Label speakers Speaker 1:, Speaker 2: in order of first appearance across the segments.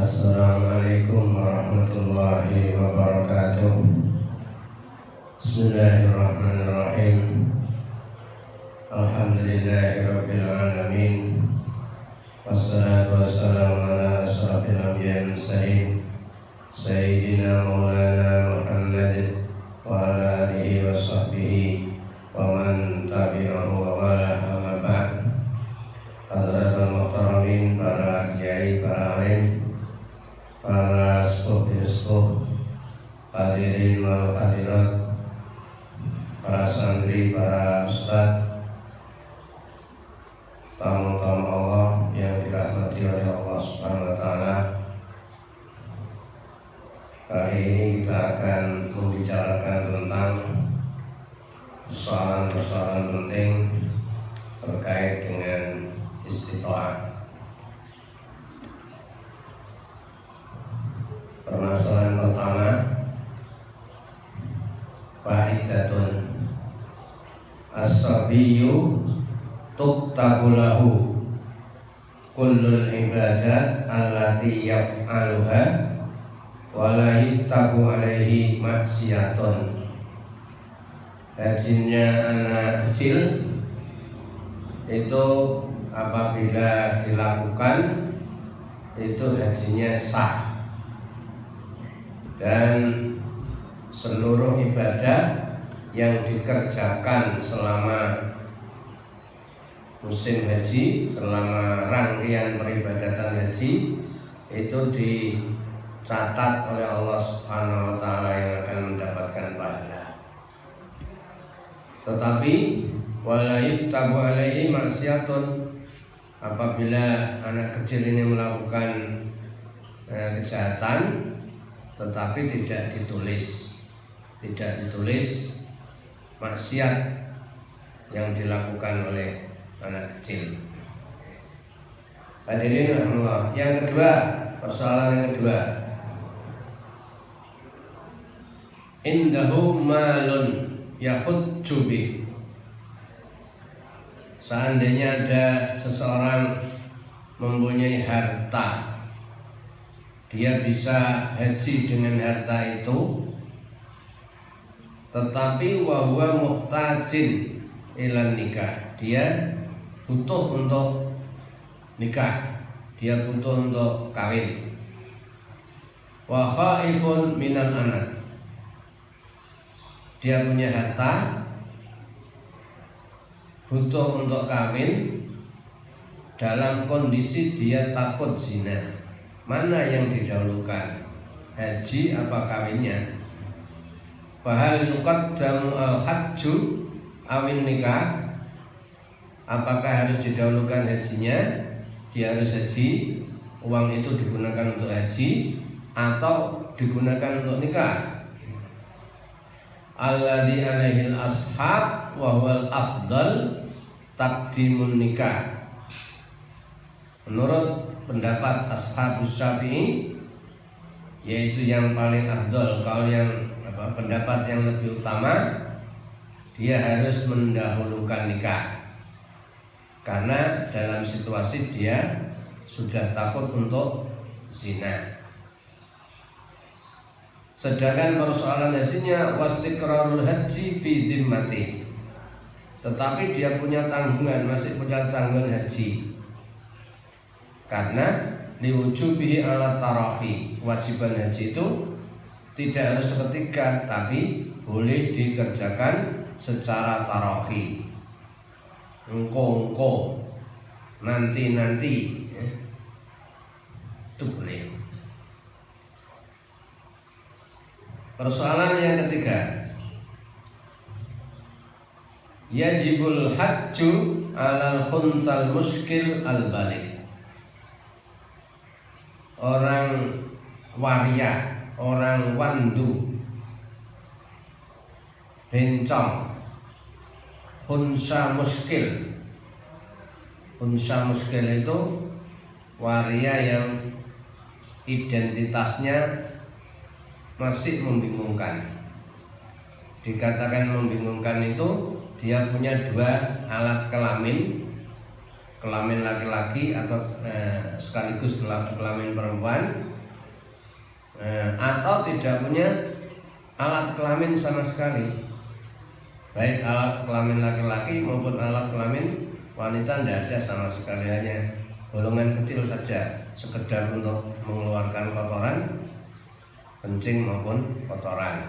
Speaker 1: Assalamualaikum warahmatullahi wabarakatuh. Bismillahirrahmanirrahim. Alhamdulillahirabbil alamin. Wassalatu wassalamu ala asyrafil anbiya'i wal mursalin sayyidina maulana Muhammad wa ala alihi wa sahbihi wa man tabi'ahu wa wala amma ba'd. Hadratul muhtaramin, para kiai, para alim, para sepuh, hadirin wal hadirat, para santri, para ustaz, tamu-tamu Allah yang dirahmati oleh Allah Subhanahu wa taala. Kali ini kita akan membicarakan tentang persoalan-persoalan penting terkait dengan istita'ah. Permasalahan pertama, fa'idatun as-sabiyyu tuktabu lahu kullul ibadat allati yaf'aluha wa la yuktabu alaihi maksiyatun. Hajinya anak kecil itu apabila dilakukan itu hajinya sah, dan seluruh ibadah yang dikerjakan selama musim haji, selama rangkaian peribadatan haji, itu dicatat oleh Allah Subhanahu wa taala yang akan mendapatkan pahala. Tetapi wala yuktabu alaihi maksiyatun, apabila anak kecil ini melakukan kejahatan tetapi tidak ditulis maksiat yang dilakukan oleh anak kecil. Hadirin Allah. Yang kedua, persoalan yang kedua, indahu malun yakhudju bih. Seandainya ada seseorang mempunyai harta, dia bisa haji dengan harta itu, tetapi wa huwa muhtajin ilan nikah, dia butuh untuk nikah, dia butuh untuk kawin. Wa khaifun minan anak, dia punya harta, butuh untuk kawin, dalam kondisi dia takut zina. Mana yang didahulukan, haji apa kawinnya? Fahal yuqaddamu al-hajju awin nikah, apakah harus didahulukan hajinya? Dia harus haji, uang itu digunakan untuk haji atau digunakan untuk nikah? Alladzi alaihil ashab wa huwal afdal taqdimun nikah. Menurut pendapat Ashabus Syafi'i, yaitu yang paling afdal, kalau yang pendapat yang lebih utama, dia harus mendahulukan nikah, karena dalam situasi dia sudah takut untuk zina. Sedangkan persoalan hajinya wastiqrarul haji fi dhimmati, tetapi dia punya tanggungan, masih punya tanggungan haji, karena liwujubihi ala tarafi, kewajiban haji itu tidak harus seketika, tapi boleh dikerjakan secara tarafi, engko nanti itu boleh. Persoalan yang ketiga, yajibul hajju alal khuntal muskil al balik. Orang waria, orang wandu, bencong, khunsa muskil. Khunsa muskil itu waria yang identitasnya masih membingungkan. Dikatakan membingungkan itu dia punya dua alat kelamin, kelamin laki-laki atau sekaligus kelamin perempuan, atau tidak punya alat kelamin sama sekali, baik alat kelamin laki-laki maupun alat kelamin wanita, tidak ada sama sekali, hanya bolongan kecil saja, sekedar untuk mengeluarkan kotoran, kencing maupun kotoran.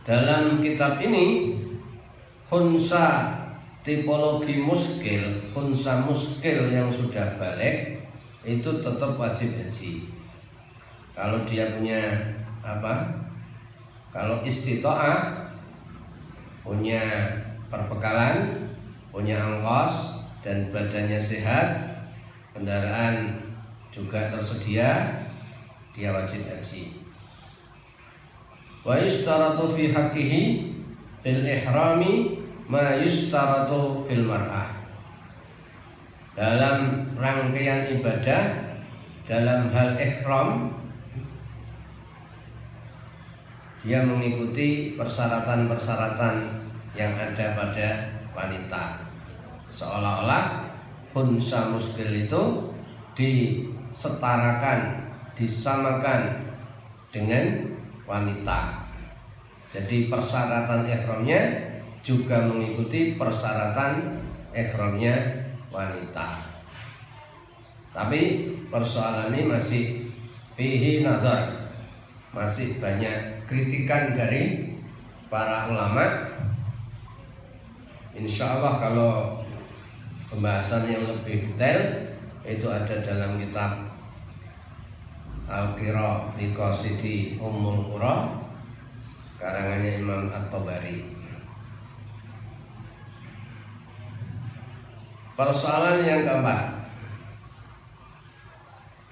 Speaker 1: Dalam kitab ini khunsa tipologi muskil, khunsa muskil yang sudah balik itu tetap wajib haji. Kalau dia punya kalau istitoah, punya perbekalan, punya ongkos dan badannya sehat, kendaraan juga tersedia, dia wajib haji. Wa yustaratu fi haqqihi fil ihrami ma yustaratu fil mar'ah. Dalam rangkaian ibadah, dalam hal ihram, dia mengikuti persyaratan-persyaratan yang ada pada wanita. Seolah-olah khunsa muskil itu disetarakan, disamakan dengan wanita. Jadi persyaratan ihramnya juga mengikuti persyaratan ihramnya wanita. Tapi persoalan ini masih fihi nazar, masih banyak kritikan dari para ulama. Insya Allah kalau pembahasan yang lebih detail itu ada dalam kitab Al-Qira li Qasidi Ummul Qura karangannya Imam At-Tabari. Persoalan yang keempat,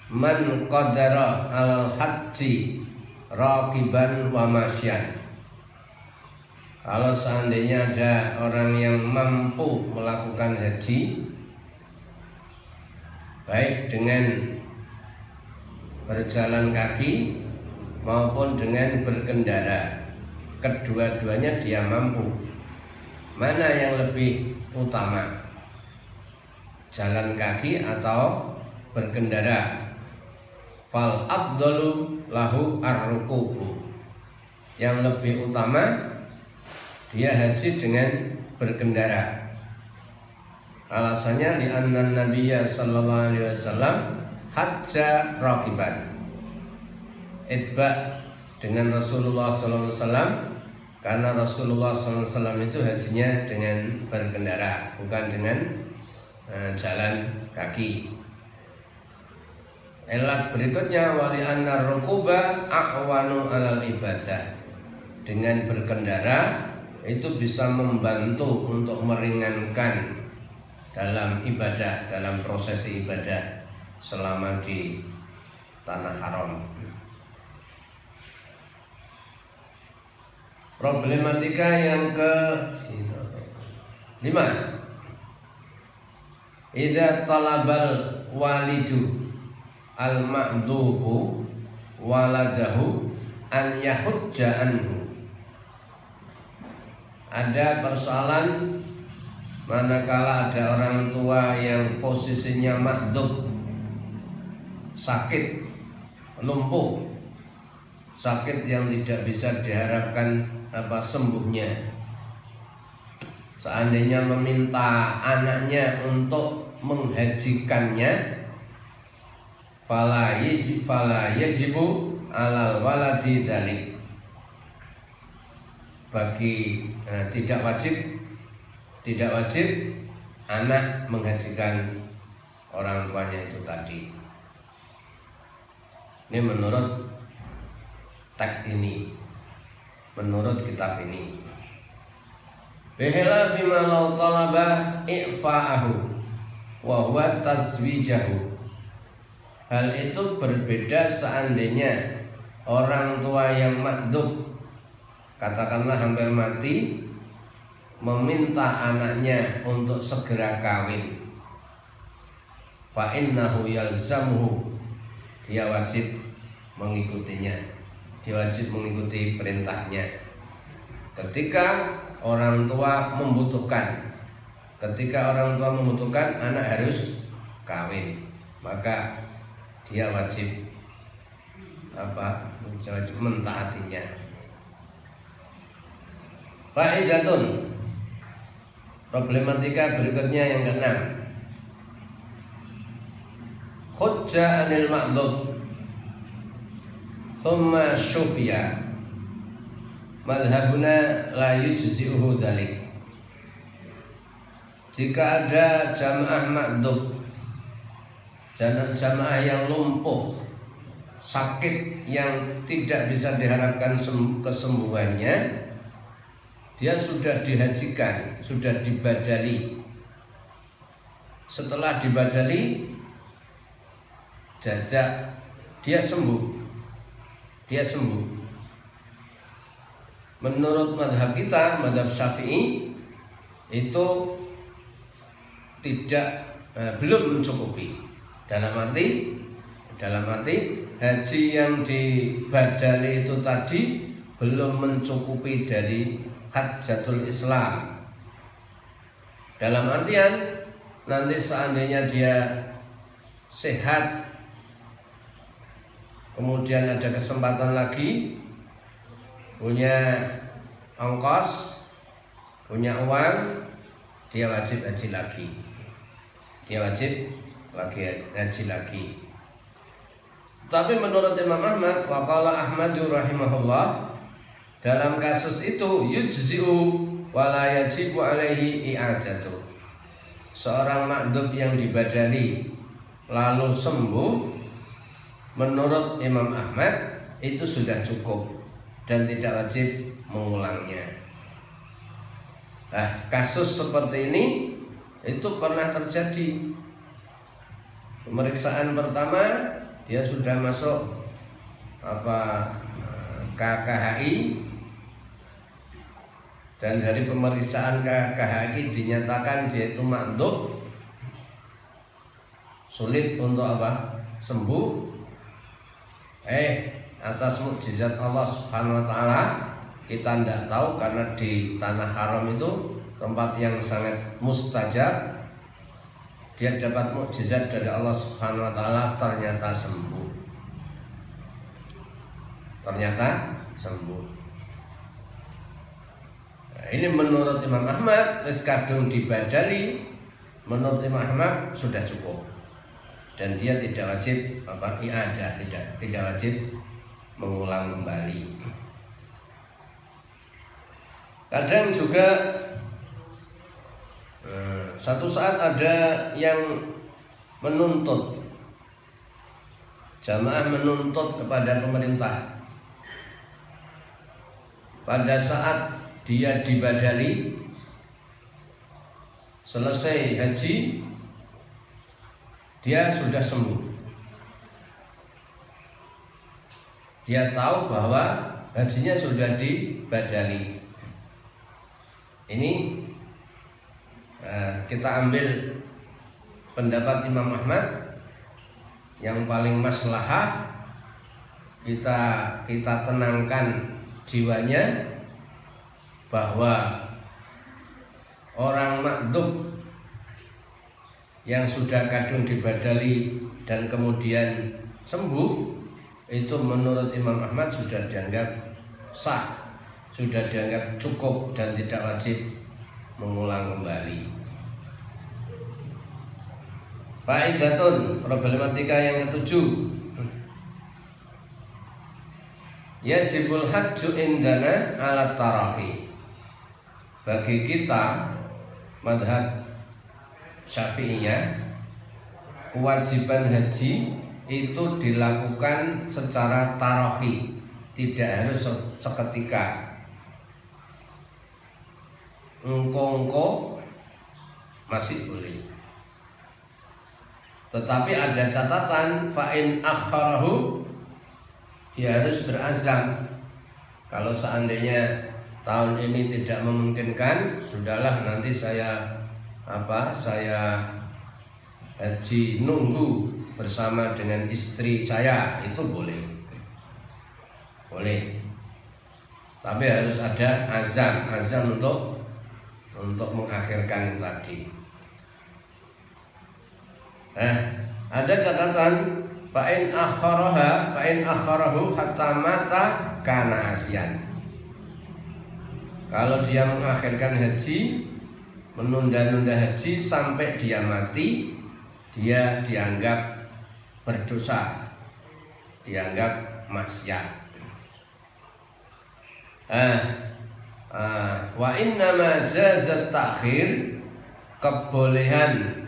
Speaker 1: man qadara al-haji raqiban wa masyan. Kalau seandainya ada orang yang mampu melakukan haji baik dengan berjalan kaki maupun dengan berkendara, kedua-duanya dia mampu. Mana yang lebih utama, jalan kaki atau berkendara? Fal afdalu lahu ar-rukubu. Yang lebih utama dia haji dengan berkendara. Alasannya li'anna Nabiyya sallallahu alaihi wasallam hajja raqiban. Itba dengan Rasulullah sallallahu alaihi wasallam, karena Rasulullah sallallahu alaihi wasallam itu hajinya dengan berkendara, bukan dengan jalan kaki. Elat berikutnya wali anna rukuba a'wanu alal ibadah. Dengan berkendara itu bisa membantu untuk meringankan dalam ibadah, dalam prosesi ibadah selama di tanah haram. Problematika yang ke-5, idza talabal walidu al-ma'dubu waladahu an yahujja anhu. Ada persoalan manakala ada orang tua yang posisinya ma'dub, sakit, lumpuh, sakit yang tidak bisa diharapkan sembuhnya. Seandainya meminta anaknya untuk menghajikannya, fala yajibu alal waladi dzalik. Bagi tidak wajib anak menghajikan orang tuanya itu tadi. Ini menurut teks ini, menurut kitab ini. Bihilafi ma law talaba i'fa'ahu wa huwa tazwijahu. Hal itu berbeda seandainya orang tua yang makdub, katakanlah hampir mati, meminta anaknya untuk segera kawin. Fa innahu yalzamuhu, dia wajib mengikutinya, dia wajib mengikuti perintahnya. Ketika orang tua membutuhkan, anak harus kawin. maka dia wajib mentaatinya. Fa'idatun, problematika berikutnya yang keenam. Hujja anil ma'dud thumma syufiya madhabuna la yujzi'uhu dhalik. Jika ada jamaah ma'dud, jamaah yang lumpuh, sakit yang tidak bisa diharapkan kesembuhannya, dia sudah dihajikan, sudah dibadali. Setelah dibadali, dia sembuh. Menurut madhab kita, madhab Syafi'i, itu belum mencukupi. Dalam arti haji yang dibadali itu tadi belum mencukupi dari hajjatul Islam. Dalam artian nanti seandainya dia sehat, kemudian ada kesempatan lagi, punya ongkos, punya uang, dia wajib haji lagi. Tapi menurut Imam Ahmad, waqala Ahmadu rahimahullah, dalam kasus itu yujzi'u wala yajibu alaihi i'adatu. Seorang makdub yang dibadali lalu sembuh, menurut Imam Ahmad itu sudah cukup dan tidak wajib mengulangnya. Nah, kasus seperti ini itu pernah terjadi. Pemeriksaan pertama dia sudah masuk KKHI, dan dari pemeriksaan KKHI dinyatakan dia itu makdub, sulit untuk sembuh. Atas mukjizat Allah Subhanahu wa taala, kita tidak tahu, karena di tanah haram itu tempat yang sangat mustajab, dia dapat mukjizat dari Allah Subhanahu wa taala, ternyata sembuh. Nah, ini menurut Imam Ahmad, wis kadung dibadali, menurut Imam Ahmad sudah cukup, dan dia tidak wajib i'adah, tidak wajib mengulang kembali. Kadang juga satu saat ada yang menuntut, jamaah menuntut kepada pemerintah, pada saat dia dibadali, selesai haji, dia sudah sembuh. Dia tahu bahwa hajinya sudah dibadali. Ini kita ambil pendapat Imam Ahmad yang paling maslahah, kita tenangkan jiwanya bahwa orang makdub yang sudah kadung dibadali dan kemudian sembuh, itu menurut Imam Ahmad sudah dianggap sah, sudah dianggap cukup dan tidak wajib mengulang kembali. Fa'idatun, problematika yang ketujuh. Yajibul hajju indana ala tarahi. Bagi kita madhab Syafi'iyah, kewajiban haji itu dilakukan secara tarahi, tidak harus seketika. Engko masih boleh. Tetapi ada catatan, fa'in akharahu, dia harus berazam. Kalau seandainya tahun ini tidak memungkinkan, sudahlah nanti saya haji nunggu bersama dengan istri saya, itu boleh. Tapi harus ada azam untuk mengakhirkan tadi. Ada catatan fa'in akharahu hatta mata kana asyan. Kalau dia mengakhirkan haji, menunda-nunda haji sampai dia mati, dia dianggap berdosa, dianggap maksiat. Wa innama jazat ta'khir, kebolehan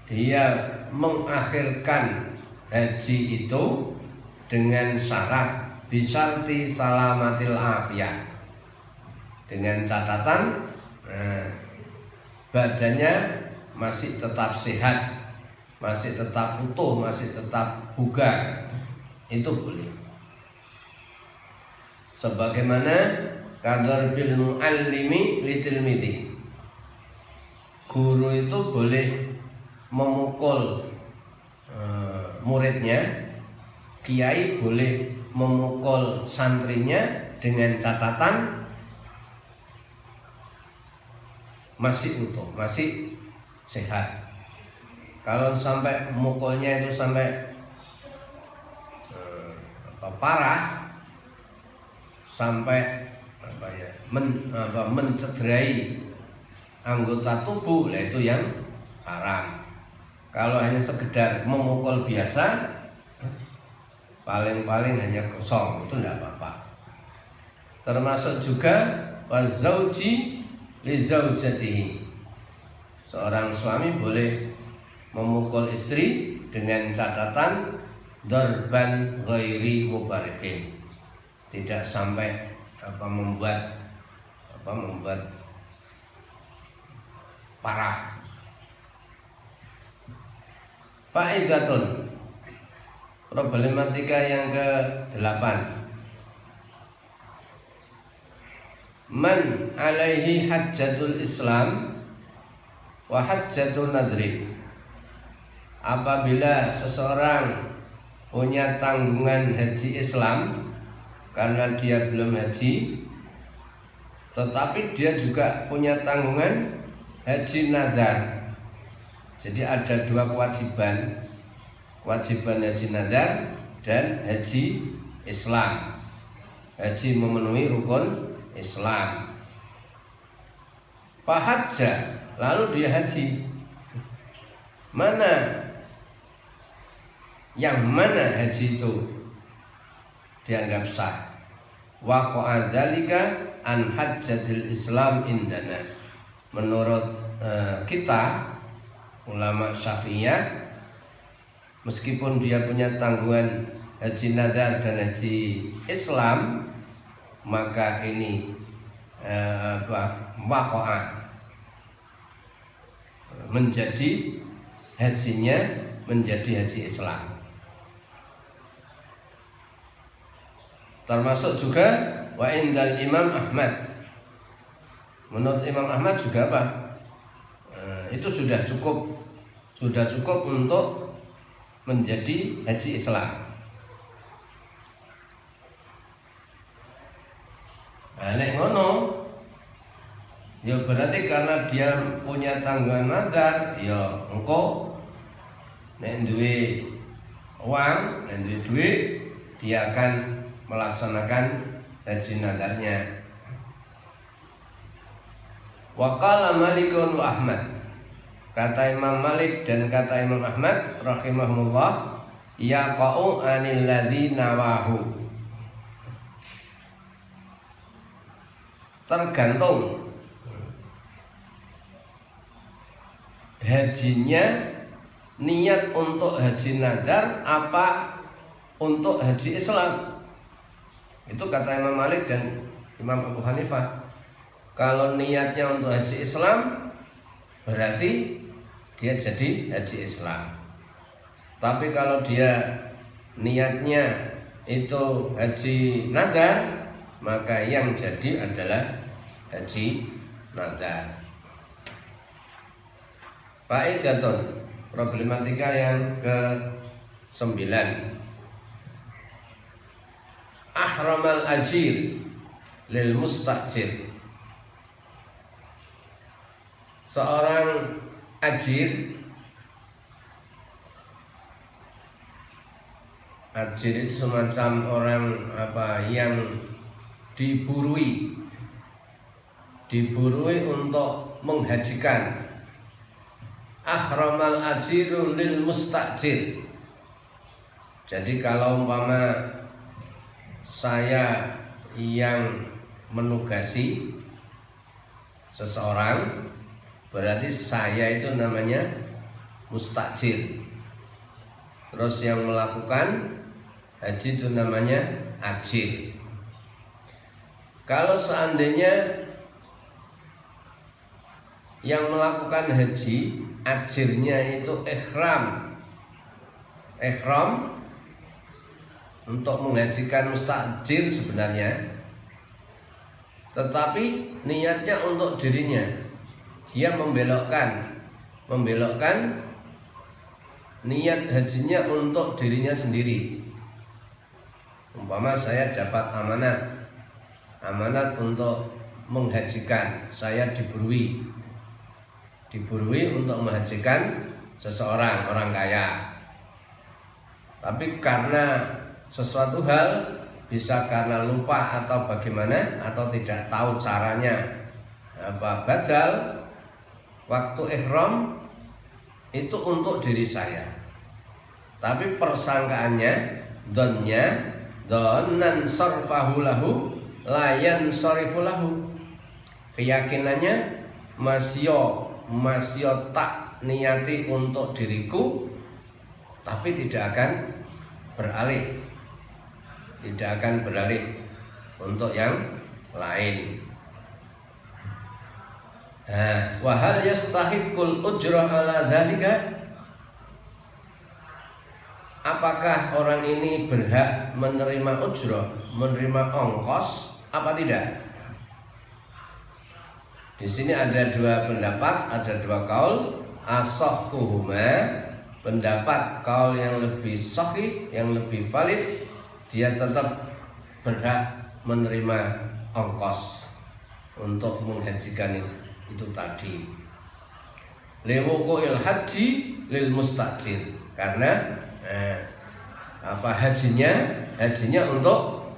Speaker 1: dia mengakhirkan haji itu dengan syarat bisyarti salamatil afiyah, dengan catatan badannya masih tetap sehat, masih tetap utuh, masih tetap bugar, itu boleh. Sebagaimana kadar bil muallimi litilmidi, guru itu boleh memukul muridnya, kiai boleh memukul santrinya dengan catatan masih utuh, masih sehat. Kalau sampai mukulnya itu sampai parah, sampai mencederai anggota tubuh, itu yang haram. Kalau hanya sekedar memukul biasa, paling-paling hanya kosong, itu tidak apa-apa. Termasuk juga wazauji li zaujatihi, seorang suami boleh memukul istri dengan catatan darban ghairi mubarihin, tidak sampai membuat parah. Faidatun, problematika yang ke-8. Man alaihi hajjatul Islam wa hajjatun nadri. Apabila seseorang punya tanggungan haji Islam karena dia belum haji, tetapi dia juga punya tanggungan haji nazar. Jadi ada dua kewajiban, kewajiban haji nazar dan haji Islam. Haji memenuhi rukun Islam. Fahajja, lalu dia haji. Yang mana haji itu dianggap sah? Waqa'a dzalika an hajjatil Islam indana. Menurut kita ulama Syafi'iyah, meskipun dia punya tanggungan haji nazar dan haji Islam, maka ini waqa'a, menjadi hajinya menjadi haji Islam. Termasuk juga wa indal Imam Ahmad. Menurut Imam Ahmad juga apa? Itu sudah cukup untuk menjadi haji Islam. Nek ngono, ya berarti karena dia punya tanggungan nazar, ya engko nek duwe uang, nek duwe duit, dia akan melaksanakan haji nazarnya. Wa qala Malikun wa Ahmad. Kata Imam Malik dan kata Imam Ahmad rahimahullah, yaqa'u anil ladzi nawahu. Tergantung hajinya, niat untuk haji nazar apa untuk haji Islam. Itu kata Imam Malik dan Imam Abu Hanifah. Kalau niatnya untuk haji Islam, berarti dia jadi haji Islam. Tapi kalau dia niatnya itu haji nazar, maka yang jadi adalah haji nazar. Fa'idatun, problematika yang ke-9. Ahramal ajir lil mustajir. Seorang ajir Ajir itu semacam orang yang diburui untuk menghajikan. Akhramal ajiru lil mustajir. Jadi kalau umpama saya yang menugasi seseorang, berarti saya itu namanya mustajir. Terus yang melakukan haji itu namanya ajir. Kalau seandainya yang melakukan haji ajirnya itu ihram untuk menghajikan mustajir sebenarnya, tetapi niatnya untuk dirinya, dia membelokkan niat hajinya untuk dirinya sendiri. Umpama saya dapat amanat untuk menghajikan, saya diburui untuk menghajikan seseorang, orang kaya. Tapi karena sesuatu hal, bisa karena lupa atau bagaimana, atau tidak tahu caranya badal, waktu ihram itu untuk diri saya, tapi persangkaannya donan sarfahu lahu layan sarifu lahu, keyakinannya masyo tak niati untuk diriku, tapi tidak akan beralih untuk yang lain. Wa hal yastahiqul ujra ala dzalika? Apakah orang ini berhak menerima ujrah, menerima ongkos apa tidak? Di sini ada dua pendapat, ada dua kaul. Ashahhuhuma, pendapat kaul yang lebih sahih, yang lebih valid, dia tetap berhak menerima ongkos untuk menghajikan itu tadi. Liwuqu'il haji lil mustajir, karena hajinya untuk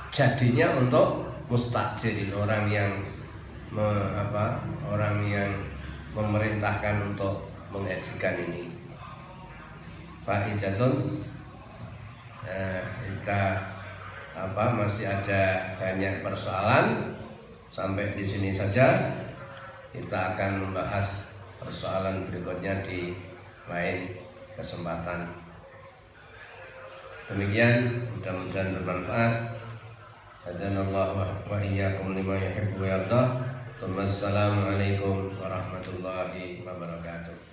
Speaker 1: jadinya untuk mustajir, orang yang memerintahkan untuk menghajikan ini. Faidatun, kita masih ada banyak persoalan. Sampai di sini saja. Kita akan membahas persoalan berikutnya di lain kesempatan. Demikian, mudah-mudahan bermanfaat. Hadanallahu wa iyyakum lima yuhibbu wa yardah. Wassalamualaikum warahmatullahi wabarakatuh.